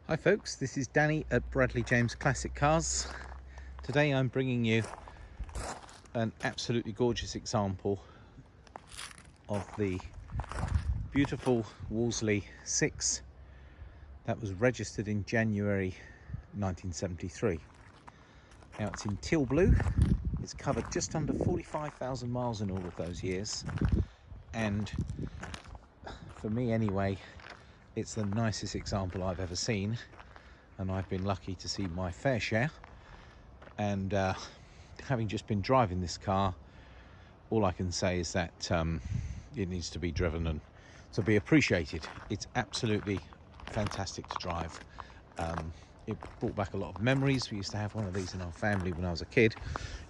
Hi folks, this is Danny at Bradley James Classic Cars. Today I'm bringing you an absolutely gorgeous example of the beautiful Wolsley 6 that was registered in January 1973. Now it's in teal blue, it's covered just under 45,000 miles in all of those years, and for me anyway, it's the nicest example I've ever seen, and I've been lucky to see my fair share. And having just been driving this car, all I can say is that it needs to be driven and to be appreciated. It's absolutely fantastic to drive. It brought back a lot of memories. We used to have one of these in our family when I was a kid.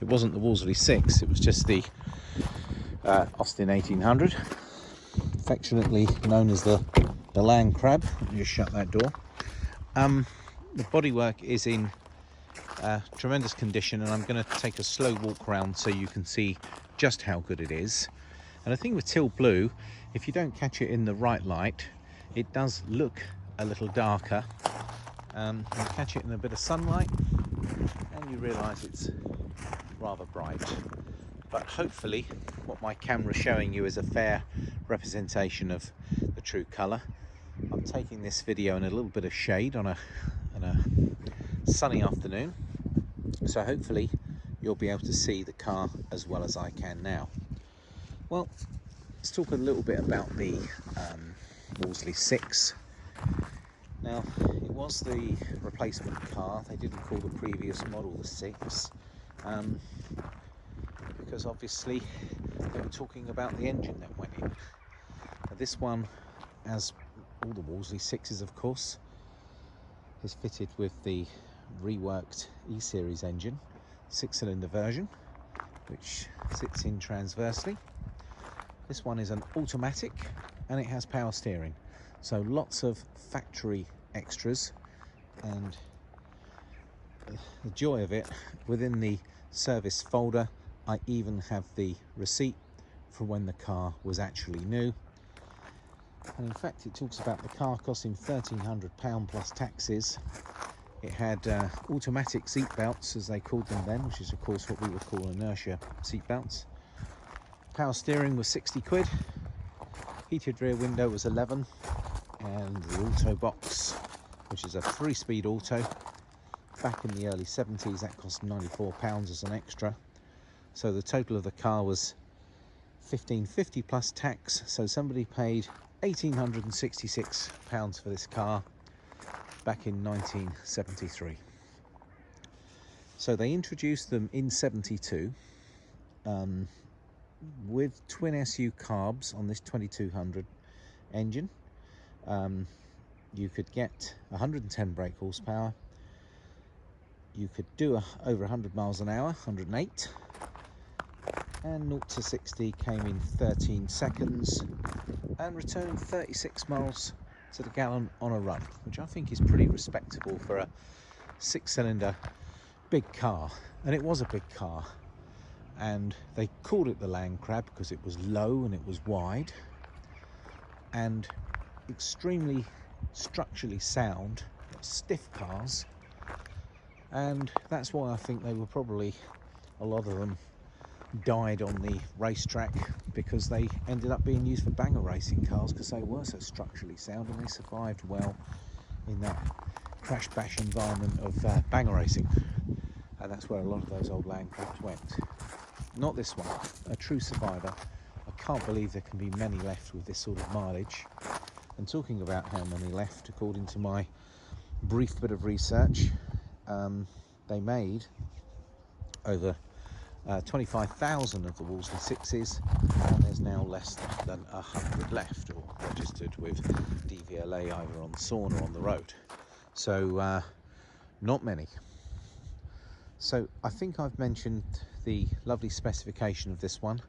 It wasn't the Wolseley 6, it was just the Austin 1800, affectionately known as the land crab. Let me just shut that door. The bodywork is in tremendous condition, and I'm going to take a slow walk around so you can see just how good it is. And the thing with teal blue, if you don't catch it in the right light, it does look a little darker. You catch it in a bit of sunlight and you realise it's rather bright. But hopefully what my camera is showing you is a fair representation of the true colour. I'm taking this video in a little bit of shade on a sunny afternoon, so hopefully you'll be able to see the car as well as I can now. Well, let's talk a little bit about the Wolseley 6. Now, it was the replacement car. They didn't call the previous model the 6 because obviously they were talking about the engine that went in. Now, this one, as all the Wolseley 6s of course, is fitted with the reworked E-Series engine, 6-cylinder version, which sits in transversely. This one is an automatic and it has power steering, so lots of factory extras. And the joy of it, within the service folder I even have the receipt for when the car was actually new. And in fact it talks about the car costing £1,300 plus taxes. It had automatic seat belts, as they called them then, which is of course what we would call inertia seat belts. Power steering was 60 quid, heated rear window was 11, and the auto box, which is a 3-speed auto, back in the early 70s that cost £94 as an extra. So the total of the car was £1,550 plus tax, so somebody paid £1,866 for this car back in 1973. So they introduced them in 72 with twin SU carbs on this 2200 engine. You could get 110 brake horsepower, you could do over 100 miles an hour, 108, and 0 to 60 came in 13 seconds and returned 36 miles to the gallon on a run, which I think is pretty respectable for a 6-cylinder big car. And it was a big car, and they called it the land crab because it was low and it was wide and extremely structurally sound, stiff cars. And that's why I think they were probably, a lot of them died on the racetrack, because they ended up being used for banger racing cars because they were so structurally sound and they survived well in that crash bash environment of banger racing. And that's where a lot of those old land crabs went. Not this one, a true survivor. I can't believe there can be many left with this sort of mileage. And talking about how many left, according to my brief bit of research, they made over 25,000 of the Wolseley 6s, and there's now less than 100 left, or registered with DVLA either on Sawn or on the road. So not many. So I think I've mentioned the lovely specification of this one.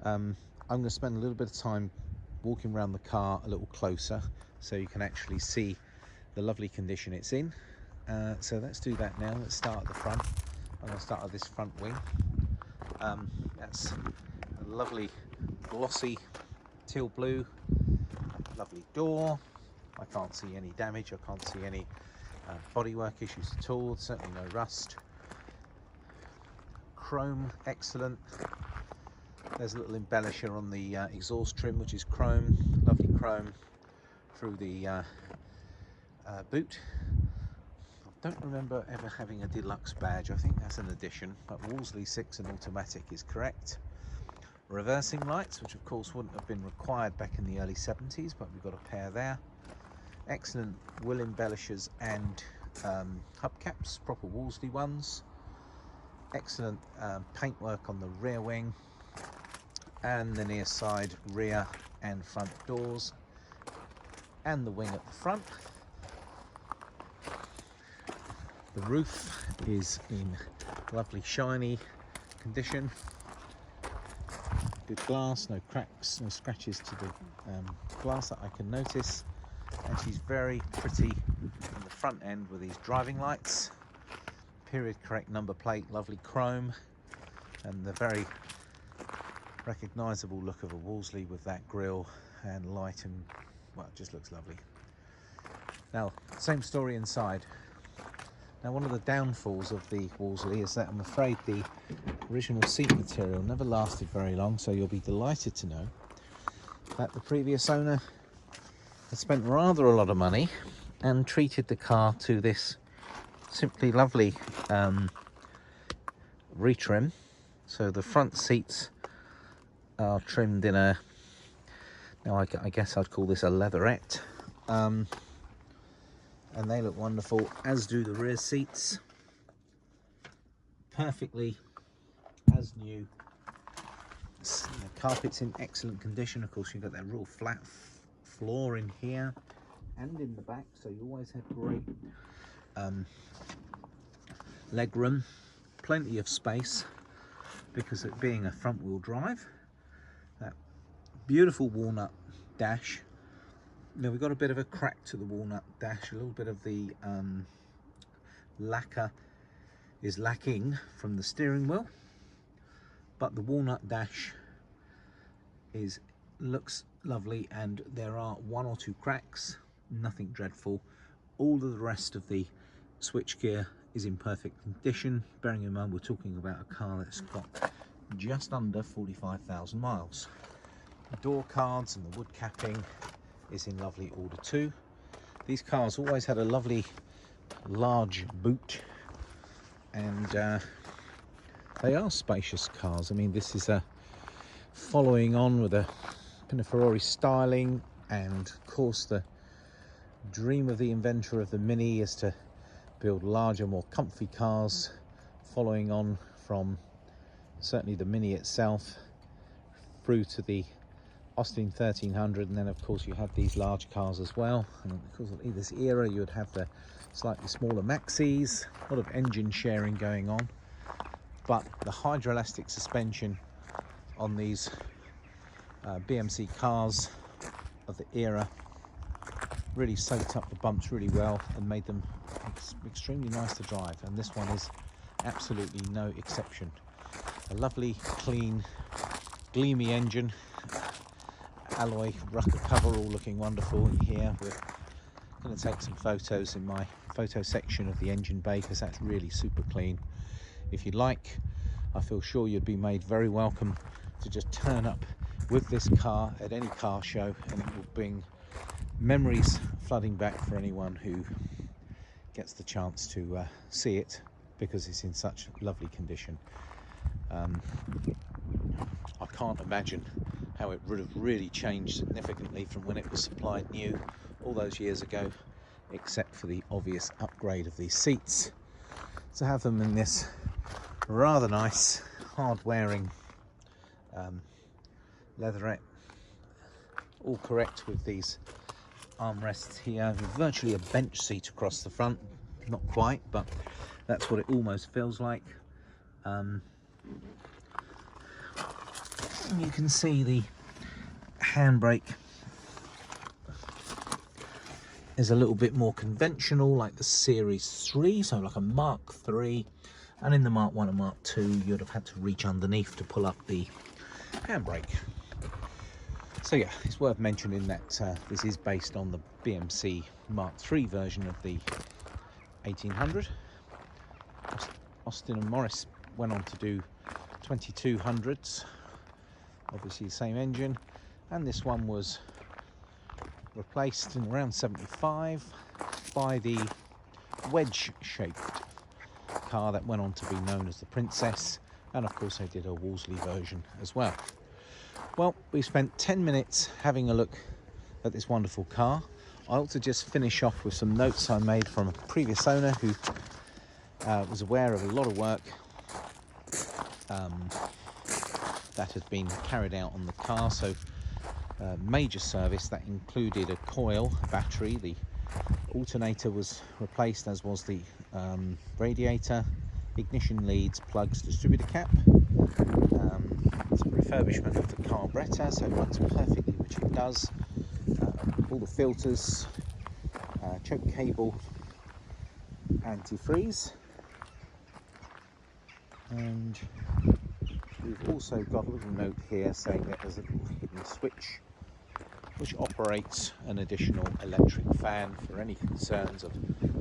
I'm going to spend a little bit of time walking around the car a little closer so you can actually see the lovely condition it's in. So let's do that now. Let's start at the front. I'm going to start at this front wing. That's a lovely glossy teal blue, lovely door. I can't see any damage, I can't see any bodywork issues at all, certainly no rust. Chrome, excellent. There's a little embellisher on the exhaust trim, which is chrome, lovely chrome through the boot. I don't remember ever having a deluxe badge. I think that's an addition, but Wolsley 6 and automatic is correct. Reversing lights, which of course wouldn't have been required back in the early 70s, but we've got a pair there. Excellent wheel embellishers and hubcaps, proper Wolsley ones. Excellent paintwork on the rear wing and the near side rear and front doors, and the wing at the front. The roof is in lovely shiny condition. Good glass, no cracks, no scratches to the glass that I can notice. And she's very pretty in the front end with these driving lights. Period correct number plate, lovely chrome, and the very recognisable look of a Wolseley with that grille and light, and well, it just looks lovely. Now, same story inside. Now, one of the downfalls of the Wolseley is that I'm afraid the original seat material never lasted very long, so you'll be delighted to know that the previous owner had spent rather a lot of money and treated the car to this simply lovely retrim. So the front seats are trimmed in a, now I guess I'd call this a leatherette, and they look wonderful, as do the rear seats, perfectly as new. The carpet's in excellent condition. Of course, you've got that real flat floor in here and in the back, so you always have great leg room, plenty of space because it being a front wheel drive. That beautiful walnut dash. Now, we've got a bit of a crack to the walnut dash, a little bit of the lacquer is lacking from the steering wheel, but the walnut dash looks lovely, and there are one or two cracks, nothing dreadful. All of the rest of the switchgear is in perfect condition, bearing in mind we're talking about a car that's got just under 45,000 miles. The door cards and the wood capping is in lovely order too. These cars always had a lovely large boot, and they are spacious cars. I mean, this is a following on with a Pininfarina styling, and of course the dream of the inventor of the Mini is to build larger, more comfy cars, following on from certainly the Mini itself through to the Austin 1300, and then of course you had these large cars as well. And because of this era, you would have the slightly smaller maxis, a lot of engine sharing going on, but the hydroelastic suspension on these BMC cars of the era really soaked up the bumps really well and made them extremely nice to drive, and this one is absolutely no exception. A lovely, clean, gleamy engine, alloy rocker cover, all looking wonderful in here. We're going to take some photos in my photo section of the engine bay because that's really super clean. If you'd like, I feel sure you'd be made very welcome to just turn up with this car at any car show, and it will bring memories flooding back for anyone who gets the chance to see it, because it's in such lovely condition. I can't imagine how it would have really changed significantly from when it was supplied new all those years ago, except for the obvious upgrade of these seats to have them in this rather nice, hard-wearing leatherette, all correct with these armrests here. Virtually a bench seat across the front, not quite, but that's what it almost feels like. You can see the handbrake is a little bit more conventional, like the Series 3, so like a Mark 3, and in the Mark 1 and Mark 2 you'd have had to reach underneath to pull up the handbrake. So yeah, it's worth mentioning that this is based on the BMC Mark 3 version of the 1800. Austin and Morris went on to do 2200s, obviously the same engine, and this one was replaced in around 75 by the wedge-shaped car that went on to be known as the Princess, and of course they did a Wolsley version as well. Well, we spent 10 minutes having a look at this wonderful car. I ought to just finish off with some notes I made from a previous owner who was aware of a lot of work that had been carried out on the car. So major service that included a coil, a battery, the alternator was replaced, as was the radiator, ignition leads, plugs, distributor cap, some refurbishment of the carburetor so it runs perfectly, which it does, all the filters, choke cable, antifreeze, and we've also got a little note here saying that there's a little hidden switch which operates an additional electric fan for any concerns of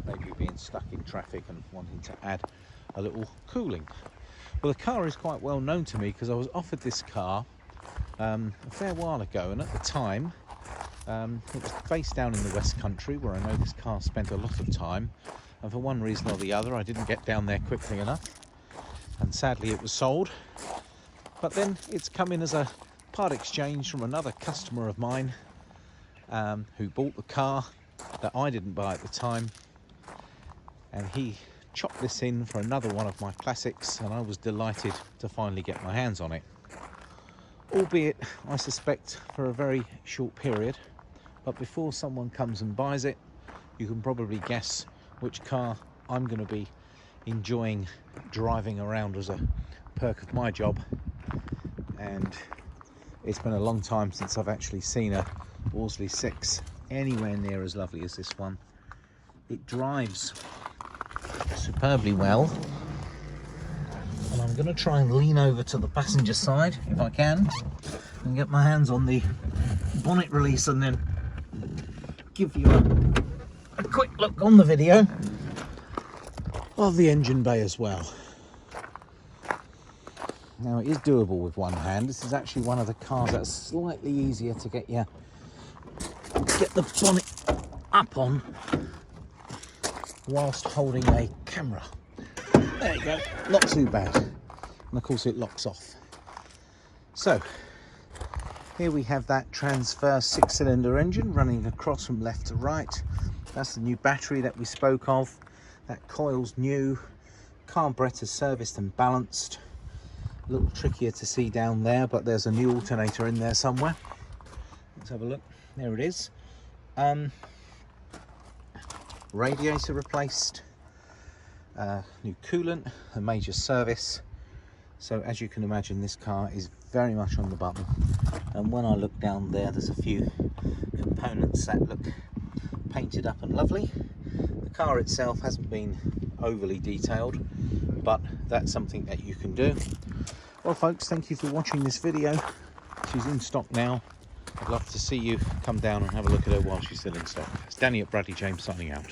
maybe being stuck in traffic and wanting to add a little cooling. Well, the car is quite well known to me because I was offered this car a fair while ago, and at the time it was based down in the West Country where I know this car spent a lot of time, and for one reason or the other I didn't get down there quickly enough, and sadly it was sold. But then it's come in as a part exchange from another customer of mine who bought the car that I didn't buy at the time, and he chopped this in for another one of my classics, and I was delighted to finally get my hands on it, albeit I suspect for a very short period. But before someone comes and buys it, you can probably guess which car I'm going to be enjoying driving around as a perk of my job. And it's been a long time since I've actually seen a Wolseley 6 anywhere near as lovely as this one. It drives superbly well, and I'm going to try and lean over to the passenger side if I can and get my hands on the bonnet release and then give you a quick look on the video of the engine bay as well. Now, it is doable with one hand. This is actually one of the cars that's slightly easier to get the bonnet up on whilst holding a camera. There you go, not too bad. And of course it locks off. So here we have that transfer 6-cylinder engine running across from left to right. That's the new battery that we spoke of. That coil's new, carburetor serviced and balanced. A little trickier to see down there, but there's a new alternator in there somewhere. Let's have a look. There it is. Radiator replaced, new coolant, a major service. So as you can imagine, this car is very much on the button, and when I look down there, there's a few components that look painted up and lovely. The car itself hasn't been overly detailed, but that's something that you can do. Well folks, thank you for watching this video. She's in stock now. I'd love to see you come down and have a look at her while she's still in stock. It's Danny at Bradley James signing out.